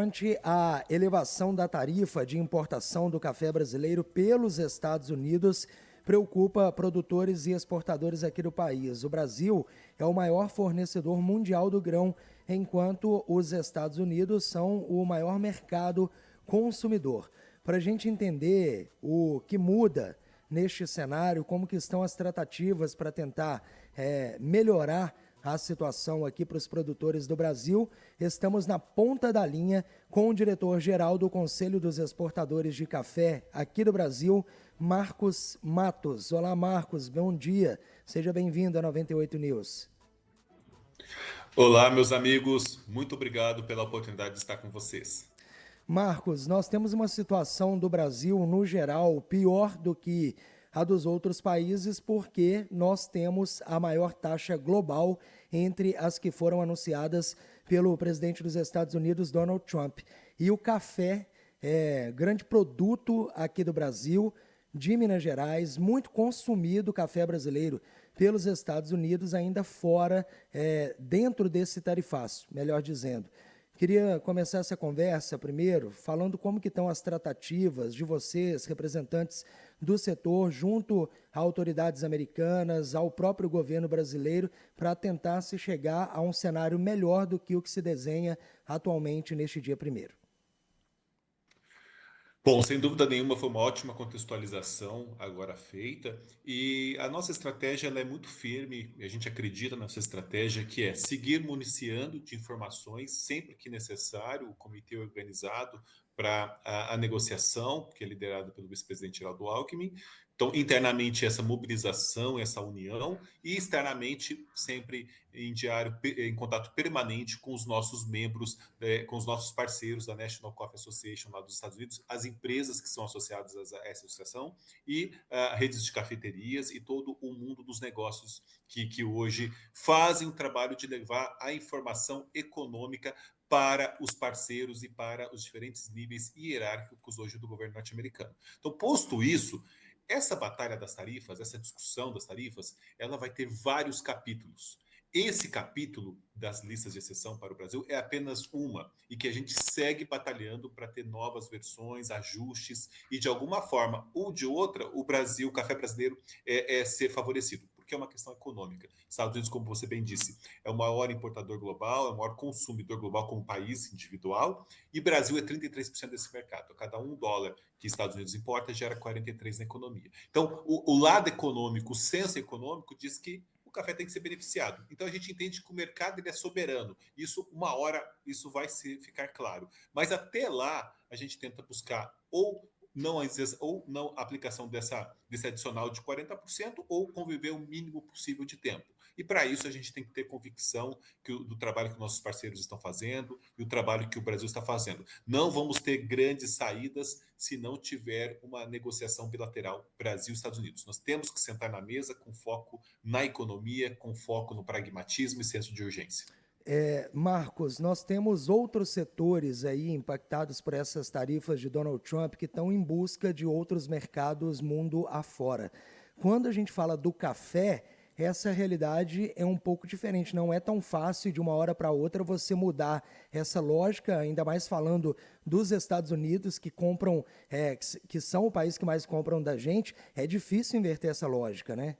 Ante a elevação da tarifa de importação do café brasileiro pelos Estados Unidos, preocupa produtores e exportadores aqui do país. O Brasil é o maior fornecedor mundial do grão, enquanto os Estados Unidos são o maior mercado consumidor. Para a gente entender o que muda neste cenário, como que estão as tratativas para tentar melhorar a situação aqui para os produtores do Brasil, estamos na ponta da linha com o diretor-geral do Conselho dos Exportadores de Café aqui do Brasil, Marcos Matos. Olá, Marcos, bom dia. Seja bem-vindo a 98 News. Olá, meus amigos. Muito obrigado pela oportunidade de estar com vocês. Marcos, nós temos uma situação do Brasil, no geral, pior do que a dos outros países, porque nós temos a maior taxa global entre as que foram anunciadas pelo presidente dos Estados Unidos, Donald Trump. E o café é grande produto aqui do Brasil, de Minas Gerais, muito consumido o café brasileiro pelos Estados Unidos, ainda fora, dentro desse tarifaço, melhor dizendo. Queria começar essa conversa primeiro falando como que estão as tratativas de vocês, representantes do setor, junto a autoridades americanas, ao próprio governo brasileiro, para tentar se chegar a um cenário melhor do que o que se desenha atualmente neste dia 1º. Bom, sem dúvida nenhuma foi uma ótima contextualização agora feita e a nossa estratégia ela é muito firme, a gente acredita nessa estratégia que é seguir municiando de informações sempre que necessário o comitê organizado para a negociação, que é liderado pelo vice-presidente Geraldo Alckmin. Então, internamente, essa mobilização, essa união, e externamente, sempre em contato permanente com os nossos membros, com os nossos parceiros da National Coffee Association lá dos Estados Unidos, as empresas que são associadas a essa associação, e redes de cafeterias e todo o mundo dos negócios que hoje fazem o trabalho de levar a informação econômica para os parceiros e para os diferentes níveis hierárquicos hoje do governo norte-americano. Então, posto isso, essa batalha das tarifas, essa discussão das tarifas, ela vai ter vários capítulos. Esse capítulo das listas de exceção para o Brasil é apenas uma, e que a gente segue batalhando para ter novas versões, ajustes, e de alguma forma ou de outra, o Brasil, o café brasileiro, é ser favorecido, porque é uma questão econômica. Estados Unidos, como você bem disse, é o maior importador global, é o maior consumidor global como país individual, e Brasil é 33% desse mercado. A cada $1 que Estados Unidos importa, gera 43 na economia. Então, o lado econômico, o senso econômico diz que o café tem que ser beneficiado. Então a gente entende que o mercado ele é soberano. Isso, uma hora, isso vai ficar claro. Mas até lá, a gente tenta buscar ou não aplicação desse adicional de 40% ou conviver o mínimo possível de tempo. E para isso a gente tem que ter convicção do trabalho que nossos parceiros estão fazendo e o trabalho que o Brasil está fazendo. Não vamos ter grandes saídas se não tiver uma negociação bilateral Brasil-Estados Unidos. Nós temos que sentar na mesa com foco na economia, com foco no pragmatismo e senso de urgência. Marcos, nós temos outros setores aí impactados por essas tarifas de Donald Trump que estão em busca de outros mercados mundo afora. Quando a gente fala do café, essa realidade é um pouco diferente. Não é tão fácil de uma hora para outra você mudar essa lógica, ainda mais falando dos Estados Unidos que compram, que são o país que mais compram da gente. É difícil inverter essa lógica, né?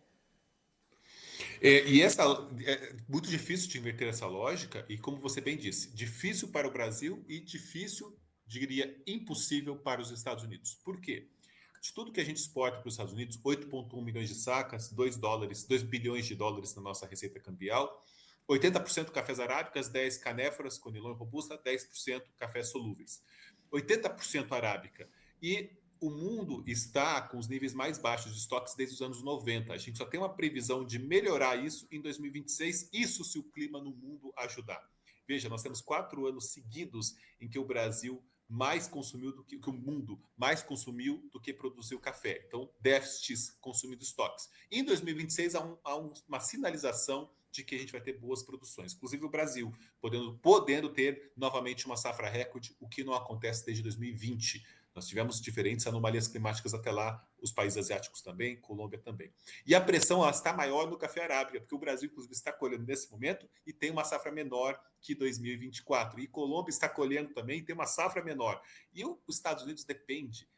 É muito difícil de inverter essa lógica, e como você bem disse, difícil para o Brasil e difícil, diria, impossível para os Estados Unidos. Por quê? De tudo que a gente exporta para os Estados Unidos, 8,1 milhões de sacas, 2 bilhões de dólares na nossa receita cambial, 80% cafés arábicas, 10 canéforas, conilon e robusta, 10% cafés solúveis. 80% arábica. E o mundo está com os níveis mais baixos de estoques desde os anos 90. A gente só tem uma previsão de melhorar isso em 2026, isso se o clima no mundo ajudar. Veja, nós temos 4 anos seguidos em que o Brasil mais consumiu do que o mundo mais consumiu do que produziu café. Então, déficits consumindo estoques. Em 2026, há uma sinalização de que a gente vai ter boas produções. Inclusive o Brasil, podendo ter novamente uma safra recorde, o que não acontece desde 2020. Nós tivemos diferentes anomalias climáticas até lá, os países asiáticos também, Colômbia também. E a pressão ela está maior no café arábica, porque o Brasil, inclusive, está colhendo nesse momento e tem uma safra menor que 2024. E Colômbia está colhendo também e tem uma safra menor. E os Estados Unidos depende,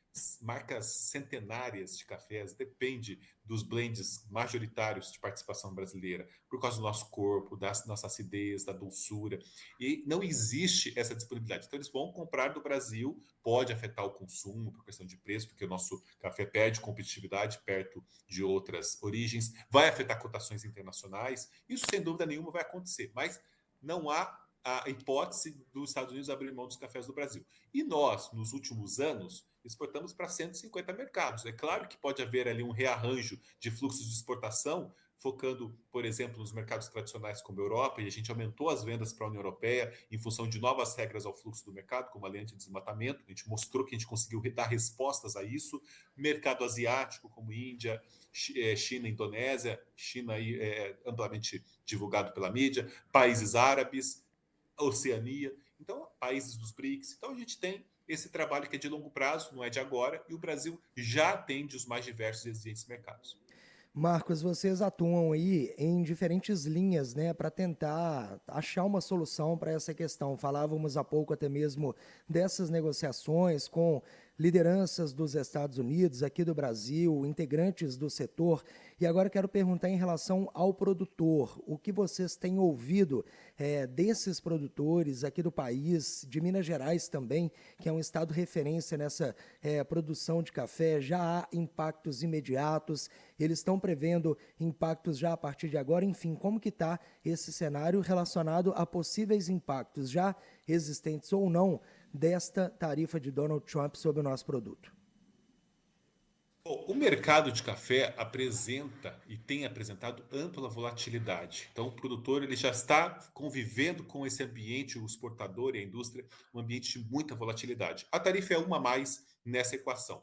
marcas centenárias de cafés, depende dos blends majoritários de participação brasileira, por causa do nosso corpo, da nossa acidez, da dulçura. E não existe essa disponibilidade. Então, eles vão comprar do Brasil, pode afetar o consumo por questão de preço, porque o nosso café perde competitividade perto de outras origens, vai afetar cotações internacionais. Isso, sem dúvida nenhuma, vai acontecer, mas não há a hipótese dos Estados Unidos abrir mão dos cafés do Brasil. E nós, nos últimos anos, exportamos para 150 mercados. É claro que pode haver ali um rearranjo de fluxos de exportação, focando, por exemplo, nos mercados tradicionais como a Europa, e a gente aumentou as vendas para a União Europeia em função de novas regras ao fluxo do mercado, como a lei anti-desmatamento. A gente mostrou que a gente conseguiu dar respostas a isso. Mercado asiático, como Índia, China, Indonésia, China aí amplamente divulgado pela mídia, países árabes, Oceania, então países dos BRICS. Então a gente tem esse trabalho que é de longo prazo, não é de agora, e o Brasil já atende os mais diversos e exigentes mercados. Marcos, vocês atuam aí em diferentes linhas, né, para tentar achar uma solução para essa questão. Falávamos há pouco até mesmo dessas negociações com lideranças dos Estados Unidos, aqui do Brasil, integrantes do setor. E agora quero perguntar em relação ao produtor, o que vocês têm ouvido desses produtores aqui do país, de Minas Gerais também, que é um estado referência nessa produção de café, já há impactos imediatos, eles estão prevendo impactos já a partir de agora, enfim, como que está esse cenário relacionado a possíveis impactos já existentes ou não desta tarifa de Donald Trump sobre o nosso produto? Bom, o mercado de café apresenta e tem apresentado ampla volatilidade. Então, o produtor ele já está convivendo com esse ambiente, o exportador e a indústria, um ambiente de muita volatilidade. A tarifa é uma a mais nessa equação.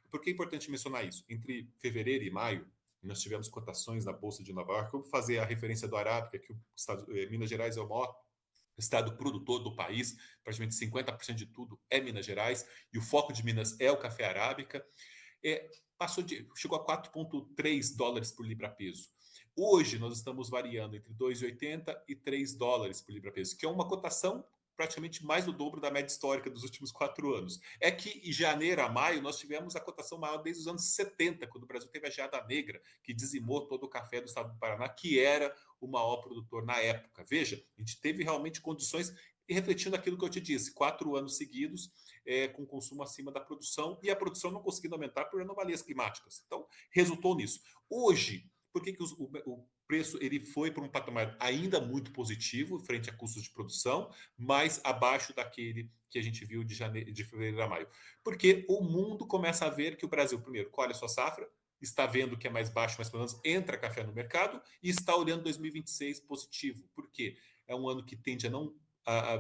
Por que é importante mencionar isso? Entre fevereiro e maio, nós tivemos cotações na Bolsa de Nova York. Vamos fazer a referência do Arábica, que Minas Gerais é o maior estado produtor do país, praticamente 50% de tudo é Minas Gerais, e o foco de Minas é o café arábica. É, chegou a 4,3 dólares por libra-peso. Hoje nós estamos variando entre 2,80 e 3 dólares por libra-peso, que é uma cotação praticamente mais do dobro da média histórica dos últimos 4 anos. É que em janeiro a maio nós tivemos a cotação maior desde os anos 70, quando o Brasil teve a geada negra, que dizimou todo o café do estado do Paraná, que era o maior produtor na época. Veja, a gente teve realmente condições, e refletindo aquilo que eu te disse, 4 anos seguidos com consumo acima da produção e a produção não conseguindo aumentar por anomalias climáticas. Então, resultou nisso. Hoje, por que o preço ele foi para um patamar ainda muito positivo frente a custos de produção, mas abaixo daquele que a gente viu de fevereiro a maio? Porque o mundo começa a ver que o Brasil, primeiro, colhe a sua safra, está vendo que é mais baixo, mas pelo menos entra café no mercado e está olhando 2026 positivo. Por quê? É um ano que tende a não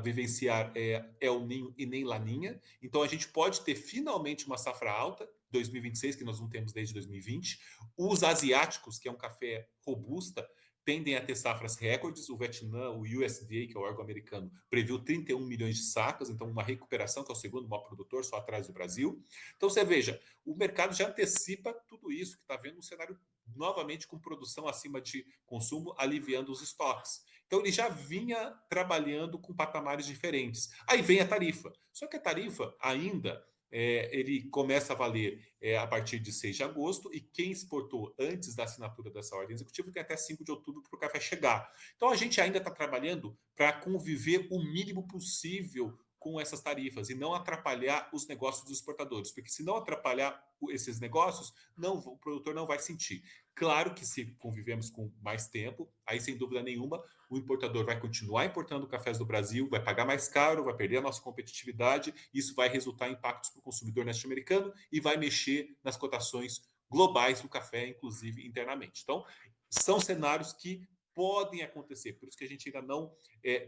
vivenciar El Ninho e nem Laninha. Então a gente pode ter finalmente uma safra alta, 2026, que nós não temos desde 2020. Os asiáticos, que é um café robusta, tendem a ter safras recordes. O Vietnã, o USDA, que é o órgão americano, previu 31 milhões de sacas, então uma recuperação, que é o segundo maior produtor, só atrás do Brasil. Então você veja, o mercado já antecipa tudo isso, que está vendo um cenário novamente com produção acima de consumo, aliviando os estoques. Então ele já vinha trabalhando com patamares diferentes. Aí vem a tarifa. Só que a tarifa ainda ele começa a valer a partir de 6 de agosto e quem exportou antes da assinatura dessa ordem executiva tem até 5 de outubro para o café chegar. Então a gente ainda está trabalhando para conviver o mínimo possível com essas tarifas e não atrapalhar os negócios dos exportadores, porque se não atrapalhar esses negócios, não, o produtor não vai sentir. Claro que se convivemos com mais tempo, aí sem dúvida nenhuma, o importador vai continuar importando cafés do Brasil, vai pagar mais caro, vai perder a nossa competitividade, isso vai resultar em impactos para o consumidor norte-americano e vai mexer nas cotações globais do café, inclusive internamente. Então, são cenários que podem acontecer, por isso que a gente ainda não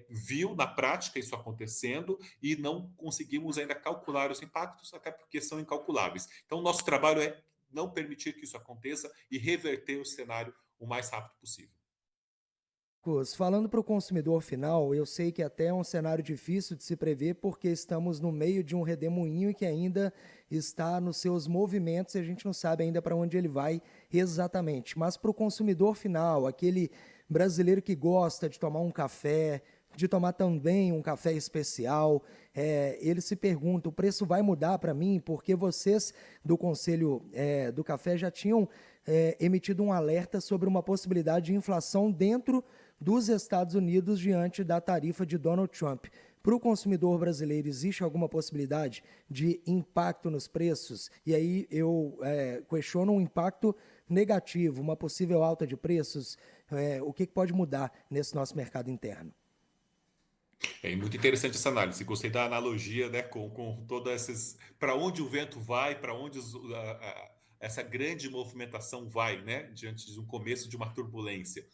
viu na prática isso acontecendo e não conseguimos ainda calcular os impactos, até porque são incalculáveis. Então, nosso trabalho é não permitir que isso aconteça e reverter o cenário o mais rápido possível. Falando para o consumidor final, eu sei que até é um cenário difícil de se prever, porque estamos no meio de um redemoinho que ainda está nos seus movimentos e a gente não sabe ainda para onde ele vai exatamente. Mas para o consumidor final, aquele brasileiro que gosta de tomar um café, de tomar também um café especial, ele se pergunta, o preço vai mudar para mim? Porque vocês do Conselho do Café já tinham emitido um alerta sobre uma possibilidade de inflação dentro dos Estados Unidos diante da tarifa de Donald Trump. Para o consumidor brasileiro, existe alguma possibilidade de impacto nos preços? E aí eu questiono um impacto negativo, uma possível alta de preços. O que pode mudar nesse nosso mercado interno? É muito interessante essa análise. Gostei da analogia, né, com todas essas. Para onde o vento vai, para onde essa grande movimentação vai, né, diante de um começo de uma turbulência.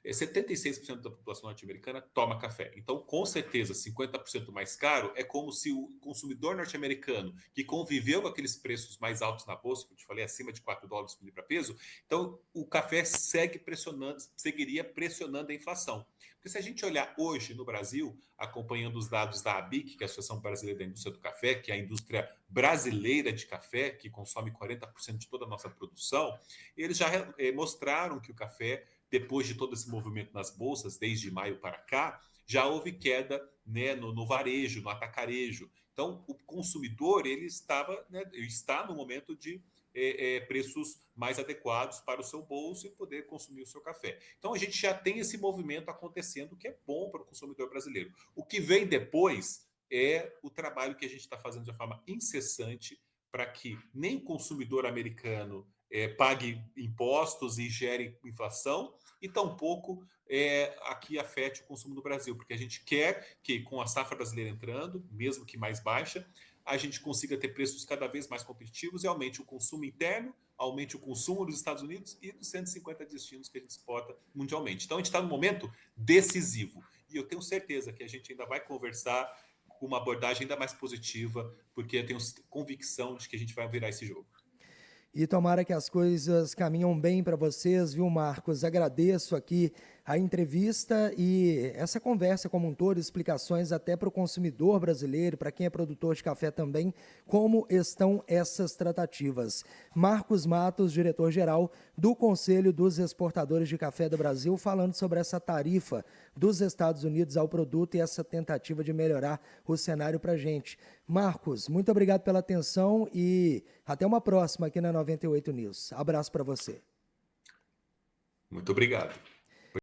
76% da população norte-americana toma café. Então, com certeza, 50% mais caro é como se o consumidor norte-americano, que conviveu com aqueles preços mais altos na bolsa, que eu te falei, acima de $4 por libra-peso, então o café seguiria pressionando a inflação. Porque se a gente olhar hoje no Brasil, acompanhando os dados da ABIC, que é a Associação Brasileira da Indústria do Café, que é a indústria brasileira de café, que consome 40% de toda a nossa produção, eles já mostraram que o café, depois de todo esse movimento nas bolsas, desde maio para cá, já houve queda, né, no varejo, no atacarejo. Então, o consumidor ele está no momento de preços mais adequados para o seu bolso e poder consumir o seu café. Então, a gente já tem esse movimento acontecendo, que é bom para o consumidor brasileiro. O que vem depois é o trabalho que a gente está fazendo de forma incessante para que nem o consumidor americano pague impostos e gere inflação, e tampouco aqui afete o consumo no Brasil, porque a gente quer que, com a safra brasileira entrando, mesmo que mais baixa, a gente consiga ter preços cada vez mais competitivos e aumente o consumo interno, aumente o consumo dos Estados Unidos e dos 150 destinos que a gente exporta mundialmente. Então, a gente está num momento decisivo. E eu tenho certeza que a gente ainda vai conversar com uma abordagem ainda mais positiva, porque eu tenho convicção de que a gente vai virar esse jogo. E tomara que as coisas caminham bem para vocês, viu, Marcos? Agradeço aqui a entrevista e essa conversa como um todo, explicações até para o consumidor brasileiro, para quem é produtor de café também, como estão essas tratativas. Marcos Matos, diretor-geral do Conselho dos Exportadores de Café do Brasil, falando sobre essa tarifa dos Estados Unidos ao produto e essa tentativa de melhorar o cenário para a gente. Marcos, muito obrigado pela atenção e até uma próxima aqui na 98 News. Abraço para você. Muito obrigado.